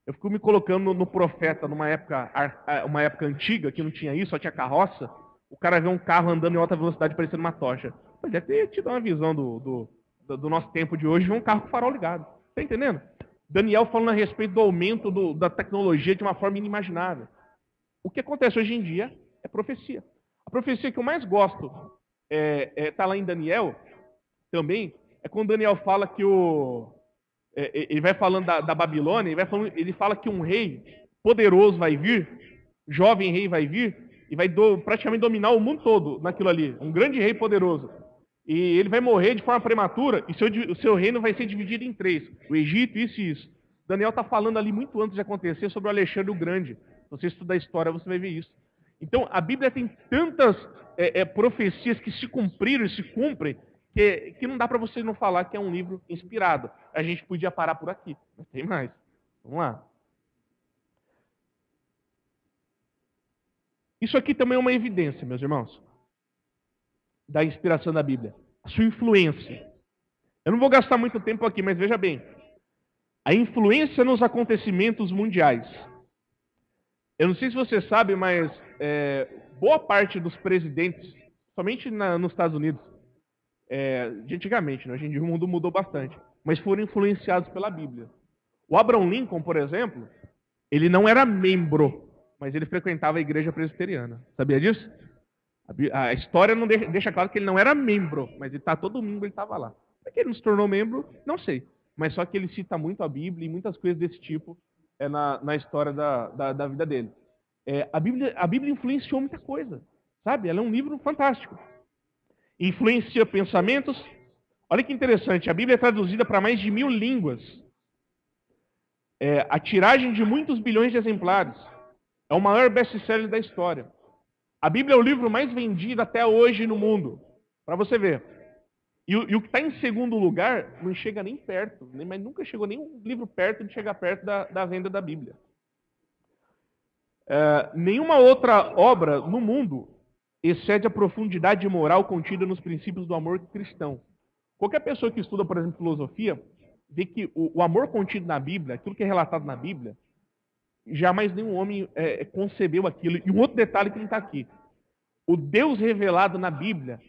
Eu fico me colocando no profeta numa época antiga, que não tinha isso, só tinha carroça. O cara vê um carro andando em alta velocidade parecendo uma tocha. Mas deve ter te dado uma visão do nosso tempo de hoje, vê um carro com farol ligado. Está entendendo? Daniel falando a respeito do aumento da tecnologia de uma forma inimaginável. O que acontece hoje em dia é profecia. A profecia que eu mais gosto está lá em Daniel, também, é quando Daniel fala que ele vai falando da Babilônia, ele fala que um rei poderoso vai vir, jovem rei vai vir, e vai praticamente dominar o mundo todo naquilo ali. Um grande rei poderoso. E ele vai morrer de forma prematura, e o seu reino vai ser dividido em 3. O Egito, isso e isso. Daniel está falando ali muito antes de acontecer sobre o Alexandre o Grande. Se você estudar a história, você vai ver isso. Então, a Bíblia tem tantas profecias que se cumpriram e se cumprem, que não dá para você não falar que é um livro inspirado. A gente podia parar por aqui, mas tem mais. Vamos lá. Isso aqui também é uma evidência, meus irmãos, da inspiração da Bíblia. A sua influência. Eu não vou gastar muito tempo aqui, mas veja bem. A influência nos acontecimentos mundiais. Eu não sei se você sabe, mas boa parte dos presidentes somente nos Estados Unidos, de antigamente, né? Hoje em dia o mundo mudou bastante, mas foram influenciados pela Bíblia. O Abraham Lincoln, por exemplo, ele não era membro, mas ele frequentava a igreja presbiteriana. Sabia disso? A história não deixa claro que ele não era membro, mas todo domingo ele estava lá. Por que ele não se tornou membro? Não sei. Mas só que ele cita muito a Bíblia e muitas coisas desse tipo na história da vida dele. A Bíblia influenciou muita coisa, sabe? Ela é um livro fantástico. Influencia pensamentos. Olha que interessante, a Bíblia é traduzida para mais de 1000 línguas. A tiragem de muitos bilhões de exemplares. É o maior best-seller da história. A Bíblia é o livro mais vendido até hoje no mundo. Para você ver. E o que está em segundo lugar não chega nem perto. Mas nunca chegou nenhum livro perto de chegar perto da venda da Bíblia. Nenhuma outra obra no mundo excede a profundidade moral contida nos princípios do amor cristão. Qualquer pessoa que estuda, por exemplo, filosofia, vê que o amor contido na Bíblia, aquilo que é relatado na Bíblia, jamais nenhum homem concebeu aquilo. E um outro detalhe que não está aqui. O Deus revelado na Bíblia,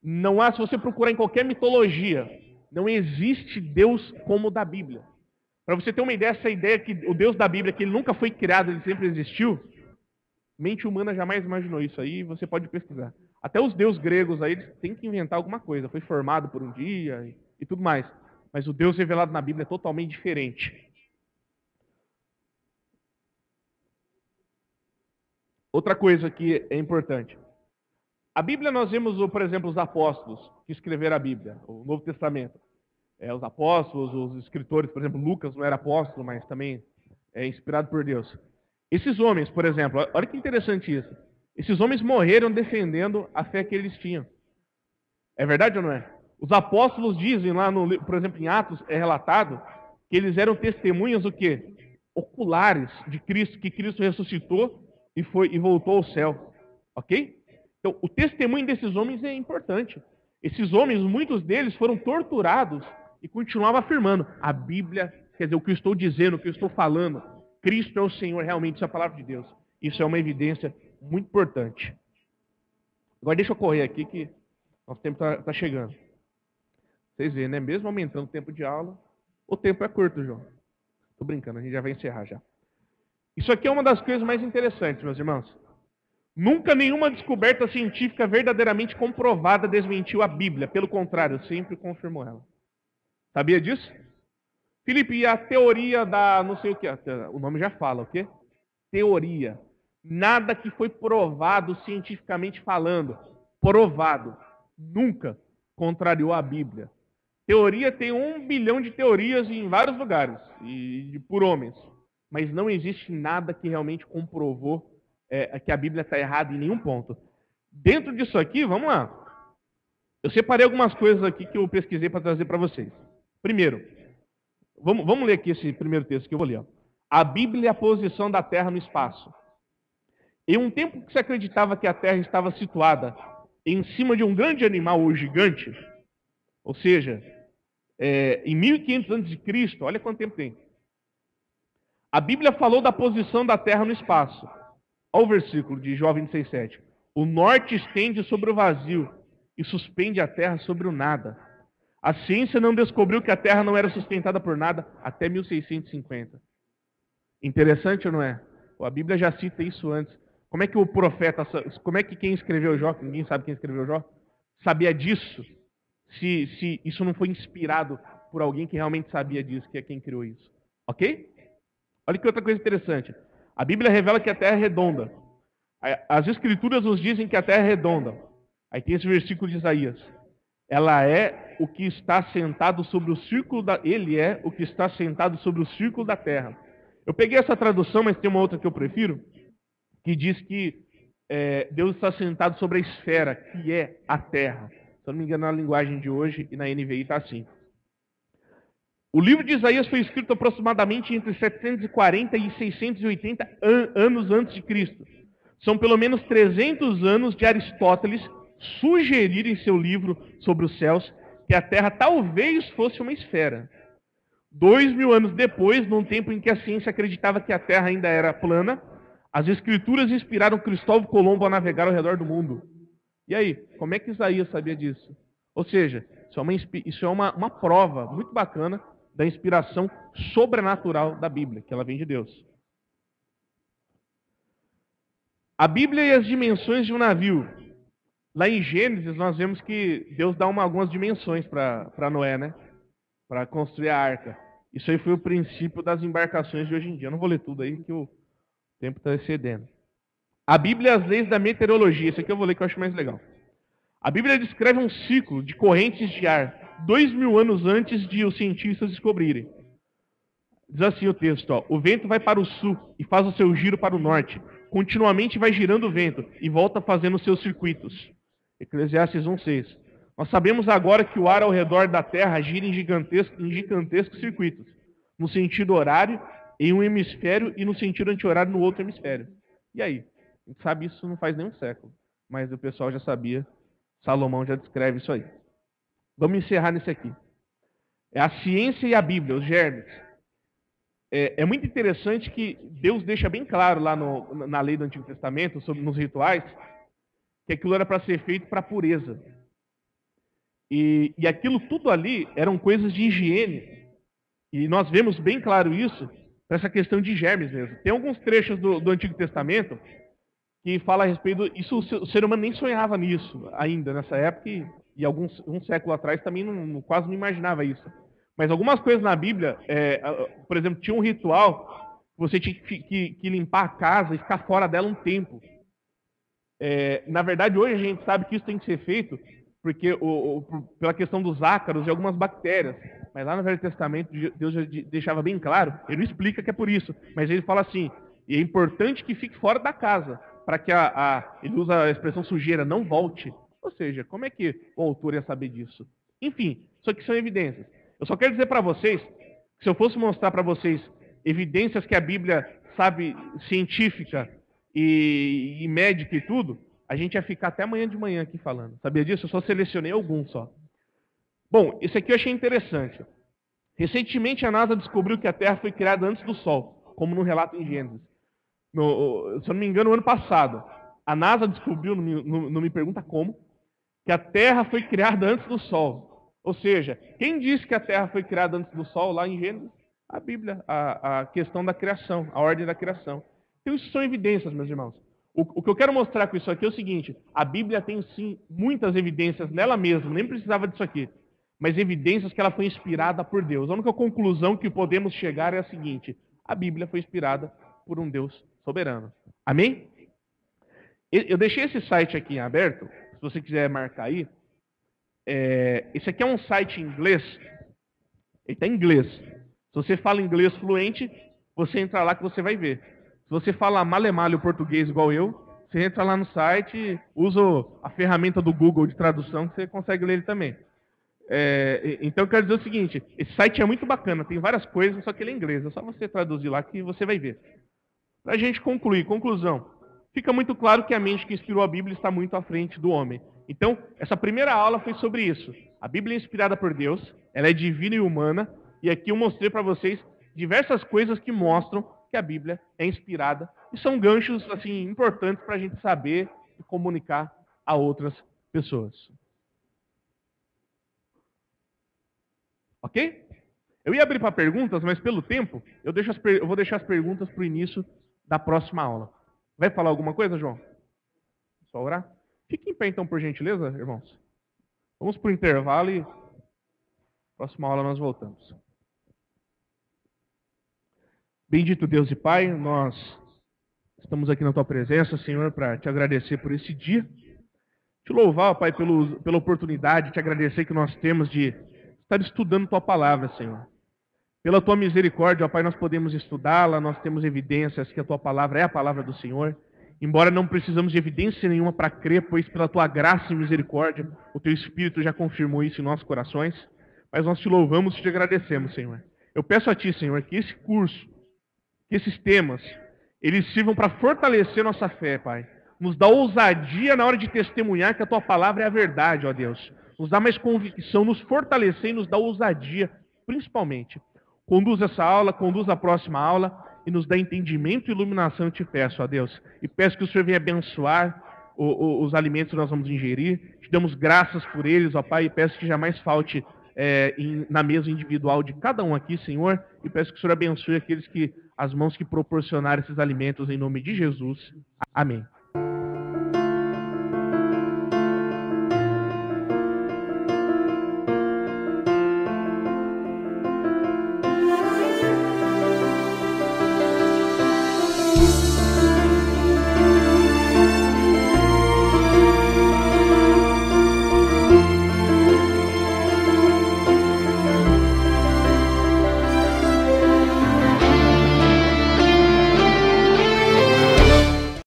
não há, se você procurar em qualquer mitologia, não existe Deus como o da Bíblia. Para você ter uma ideia, essa ideia que o Deus da Bíblia, que ele nunca foi criado, ele sempre existiu, mente humana jamais imaginou isso aí, você pode pesquisar. Até os deuses gregos aí, eles têm que inventar alguma coisa. Foi formado por um dia e tudo mais. Mas o Deus revelado na Bíblia é totalmente diferente. Outra coisa que é importante. A Bíblia nós vemos, por exemplo, os apóstolos que escreveram a Bíblia, o Novo Testamento. Os apóstolos, os escritores, por exemplo, Lucas não era apóstolo, mas também é inspirado por Deus. Esses homens, por exemplo, olha que interessante isso. Esses homens morreram defendendo a fé que eles tinham. É verdade ou não é? Os apóstolos dizem lá, por exemplo, em Atos, é relatado que eles eram testemunhas o quê? Oculares de Cristo, que Cristo ressuscitou e voltou ao céu. Ok? Então, o testemunho desses homens é importante. Esses homens, muitos deles foram torturados e continuavam afirmando. A Bíblia, quer dizer, o que eu estou dizendo, o que eu estou falando, Cristo é o Senhor, realmente, isso é a palavra de Deus. Isso é uma evidência muito importante. Agora deixa eu correr aqui que nosso tempo está chegando. Vocês veem, né? Mesmo aumentando o tempo de aula, o tempo é curto, João. Estou brincando, a gente já vai encerrar já. Isso aqui é uma das coisas mais interessantes, meus irmãos. Nunca nenhuma descoberta científica verdadeiramente comprovada desmentiu a Bíblia. Pelo contrário, sempre confirmou ela. Sabia disso? Felipe, e a teoria da não sei o que? O nome já fala, o quê? Teoria. Nada que foi provado cientificamente falando. Provado. Nunca contrariou a Bíblia. Teoria tem 1 bilhão de teorias em vários lugares, por homens. Mas não existe nada que realmente comprovou que a Bíblia está errada em nenhum ponto. Dentro disso aqui, vamos lá. Eu separei algumas coisas aqui que eu pesquisei para trazer para vocês. Primeiro, vamos ler aqui esse primeiro texto que eu vou ler. Ó. A Bíblia é a posição da Terra no espaço. Em um tempo que se acreditava que a Terra estava situada em cima de um grande animal ou gigante, ou seja, em 1500 a.C., olha quanto tempo tem. A Bíblia falou da posição da Terra no espaço. Olha o versículo de Jó 26:7. O norte estende sobre o vazio e suspende a terra sobre o nada. A ciência não descobriu que a terra não era sustentada por nada até 1650. Interessante ou não é? A Bíblia já cita isso antes. Como é que o profeta, como é que quem escreveu Jó, que ninguém sabe quem escreveu Jó, sabia disso? Se isso não foi inspirado por alguém que realmente sabia disso, que é quem criou isso. Ok? Olha que outra coisa interessante. A Bíblia revela que a Terra é redonda. As Escrituras nos dizem que a Terra é redonda. Aí tem esse versículo de Isaías. Ela é o que está sentado sobre o círculo da... Ele é o que está sentado sobre o círculo da Terra. Eu peguei essa tradução, mas tem uma outra que eu prefiro, que diz que Deus está sentado sobre a esfera, que é a Terra. Se eu não me engano, na linguagem de hoje e na NVI está assim. O livro de Isaías foi escrito aproximadamente entre 740 e 680 anos antes de Cristo. São pelo menos 300 anos de Aristóteles sugerir em seu livro sobre os céus que a Terra talvez fosse uma esfera. 2000 anos depois, num tempo em que a ciência acreditava que a Terra ainda era plana, as Escrituras inspiraram Cristóvão Colombo a navegar ao redor do mundo. E aí, como é que Isaías sabia disso? Ou seja, isso é uma prova muito bacana da inspiração sobrenatural da Bíblia, que ela vem de Deus. A Bíblia e as dimensões de um navio. Lá em Gênesis, nós vemos que Deus dá algumas dimensões para Noé, né? Para construir a arca. Isso aí foi o princípio das embarcações de hoje em dia. Eu não vou ler tudo aí, que o tempo está excedendo. A Bíblia e as leis da meteorologia. Isso aqui eu vou ler que eu acho mais legal. A Bíblia descreve um ciclo de correntes de ar 2000 anos antes de os cientistas descobrirem. Diz assim o texto, ó, o vento vai para o sul e faz o seu giro para o norte. Continuamente vai girando o vento e volta fazendo os seus circuitos. Eclesiastes 1:6. Nós sabemos agora que o ar ao redor da Terra gira em gigantescos circuitos, no sentido horário em um hemisfério e no sentido anti-horário no outro hemisfério. E aí? A gente sabe isso não faz nem um século, mas o pessoal já sabia. Salomão já descreve isso aí. Vamos encerrar nesse aqui. É a ciência e a Bíblia, os germes. É muito interessante que Deus deixa bem claro lá na lei do Antigo Testamento, nos rituais, que aquilo era para ser feito para pureza. E aquilo tudo ali eram coisas de higiene. E nós vemos bem claro isso para essa questão de germes mesmo. Tem alguns trechos do Antigo Testamento que fala a respeito isso, o ser humano nem sonhava nisso ainda nessa época e um século atrás também quase não imaginava isso. Mas algumas coisas na Bíblia, por exemplo, tinha um ritual que você tinha que limpar a casa e ficar fora dela um tempo. Na verdade, hoje a gente sabe que isso tem que ser feito porque pela questão dos ácaros e algumas bactérias. Mas lá no Velho Testamento, Deus já deixava bem claro, ele não explica que é por isso, mas ele fala assim, e é importante que fique fora da casa, para que ele usa a expressão sujeira, não volte. Ou seja, como é que o autor ia saber disso? Enfim, isso aqui são evidências. Eu só quero dizer para vocês, que se eu fosse mostrar para vocês evidências que a Bíblia sabe, científica e médica e tudo, a gente ia ficar até amanhã de manhã aqui falando. Sabia disso? Eu só selecionei alguns só. Bom, esse aqui eu achei interessante. Recentemente a NASA descobriu que a Terra foi criada antes do Sol, como no relato em Gênesis. Se eu não me engano, no ano passado, a NASA descobriu, não me pergunta como, que a Terra foi criada antes do Sol. Ou seja, quem disse que a Terra foi criada antes do Sol, lá em Gênesis? A Bíblia, a questão da criação, a ordem da criação. Então isso são evidências, meus irmãos. O que eu quero mostrar com isso aqui é o seguinte, a Bíblia tem sim muitas evidências nela mesma, nem precisava disso aqui, mas evidências que ela foi inspirada por Deus. A única conclusão que podemos chegar é a seguinte, a Bíblia foi inspirada por um Deus soberano. Amém? Eu deixei esse site aqui aberto, se você quiser marcar aí. Esse aqui é um site em inglês. Ele está em inglês. Se você fala inglês fluente, você entra lá que você vai ver. Se você fala malemalho português igual eu, você entra lá no site, usa a ferramenta do Google de tradução que você consegue ler ele também. Então eu quero dizer o seguinte, esse site é muito bacana, tem várias coisas, só que ele é em inglês. É só você traduzir lá que você vai ver. Para a gente concluir, conclusão. Fica muito claro que a mente que inspirou a Bíblia está muito à frente do homem. Então, essa primeira aula foi sobre isso. A Bíblia é inspirada por Deus, ela é divina e humana, e aqui eu mostrei para vocês diversas coisas que mostram que a Bíblia é inspirada, e são ganchos assim importantes para a gente saber e comunicar a outras pessoas. Ok? Eu ia abrir para perguntas, mas pelo tempo, eu vou deixar as perguntas para o início da próxima aula. Vai falar alguma coisa, João? Só orar? Fique em pé então, por gentileza, irmãos. Vamos para o intervalo e próxima aula nós voltamos. Bendito Deus e Pai, nós estamos aqui na Tua presença, Senhor, para Te agradecer por esse dia. Te louvar, Pai, pela oportunidade, Te agradecer que nós temos de estar estudando Tua palavra, Senhor. Pela Tua misericórdia, ó Pai, nós podemos estudá-la, nós temos evidências que a Tua palavra é a palavra do Senhor. Embora não precisamos de evidência nenhuma para crer, pois pela Tua graça e misericórdia, o Teu Espírito já confirmou isso em nossos corações. Mas nós Te louvamos e Te agradecemos, Senhor. Eu peço a Ti, Senhor, que esse curso, que esses temas, eles sirvam para fortalecer nossa fé, Pai. Nos dá ousadia na hora de testemunhar que a Tua palavra é a verdade, ó Deus. Nos dá mais convicção, nos fortalecer e nos dá ousadia, principalmente. Conduz essa aula, conduz a próxima aula e nos dá entendimento e iluminação, eu te peço, ó Deus. E peço que o Senhor venha abençoar os alimentos que nós vamos ingerir. Te damos graças por eles, ó Pai, e peço que jamais falte na mesa individual de cada um aqui, Senhor, e peço que o Senhor abençoe as mãos que proporcionaram esses alimentos em nome de Jesus. Amém.